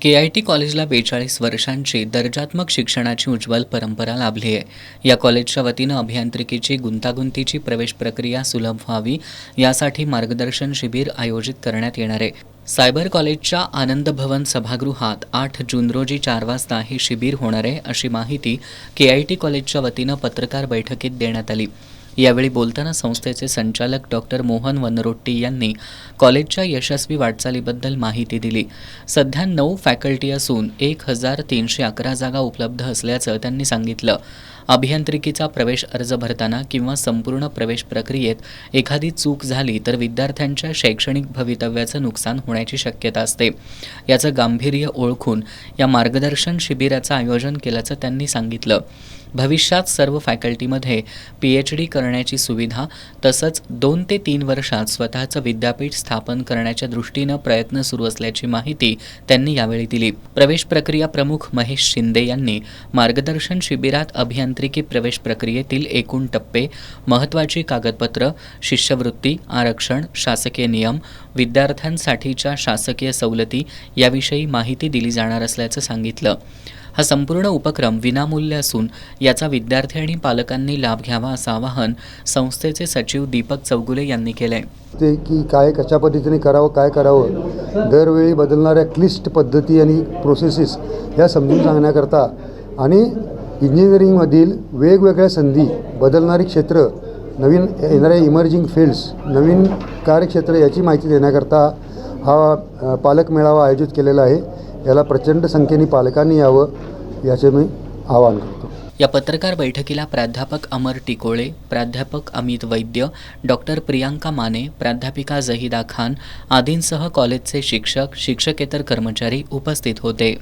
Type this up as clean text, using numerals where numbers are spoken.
के.आय.टी. कॉलेजला 42 वर्षांची दर्जात्मक शिक्षणाची उज्ज्वल परंपरा लाभली आहे। या कॉलेजच्या वतीनं अभियांत्रिकीची गुंतागुंतीची प्रवेश प्रक्रिया सुलभ व्हावी यासाठी मार्गदर्शन शिबिर आयोजित करण्यात येणार आहे। सायबर कॉलेजच्या आनंद भवन सभागृहात 8 जून रोजी 4 वाजता हे शिबिर होणार आहे, अशी माहिती के.आय.टी. कॉलेजच्या वतीनं पत्रकार बैठकीत देण्यात आली। यावेळी बोलताना संस्थेचे संचालक डॉक्टर मोहन वनरोट्टी यांनी कॉलेजच्या यशस्वी वाटचालीबद्दल माहिती दिली। सध्या 9 फॅकल्टी असून 1311 जागा उपलब्ध असल्याचं त्यांनी सांगितलं। अभियांत्रिकीचा प्रवेश अर्ज भरताना किंवा संपूर्ण प्रवेश प्रक्रियेत एखादी चूक झाली तर विद्यार्थ्यांच्या शैक्षणिक भवितव्याचं नुकसान होण्याची शक्यता असते। याचं गांभीर्य ओळखून या मार्गदर्शन शिबिराचं आयोजन केल्याचं त्यांनी सांगितलं। भविष्यात सर्व फॅकल्टीमध्ये PhD करण्याची सुविधा तसंच 2 ते 3 वर्षात स्वतःचं विद्यापीठ स्थापन करण्याच्या दृष्टीनं प्रयत्न सुरू असल्याची माहिती त्यांनी यावेळी दिली। प्रवेश प्रक्रिया प्रमुख महेश शिंदे यांनी मार्गदर्शन शिबिरात अभियांत्रिकी प्रवेश प्रक्रियेतील एकूण टप्पे, महत्त्वाची कागदपत्र, शिष्यवृत्ती, आरक्षण, शासकीय नियम, विद्यार्थ्यांसाठीच्या शासकीय सवलती याविषयी माहिती दिली जाणार असल्याचं सांगितलं। हा संपूर्ण उपक्रम विनामूल्य असून याचा विद्यार्थी आणि पालकांनी लाभ घ्यावा असं आवाहन संस्थेचे सचिव दीपक चौगुले यांनी केलंय। ते की काय कशा पद्धतीने करावं, काय करावं, दरवेळी बदलणाऱ्या क्लिष्ट पद्धती आणि प्रोसेसेस ह्या समजून सांगण्याकरता आणि इंजिनिअरिंगमधील वेगवेगळ्या संधी, बदलणारी क्षेत्र, नवीन येणाऱ्या इमर्जिंग फील्ड्स, नवीन कार्यक्षेत्र याची माहिती देण्याकरता हा पालक मेळावा आयोजित केलेला आहे। याला प्रचंड संख्येने पालकांनी यावं याचे मी आवाहन करतो। या पत्रकार बैठकीला प्राध्यापक अमर टिकोळे, प्राध्यापक अमित वैद्य, डॉक्टर प्रियांका माने, प्राध्यापिका जहिदा खान आदींसह कॉलेजचे शिक्षक, शिक्षकेतर कर्मचारी उपस्थित होते।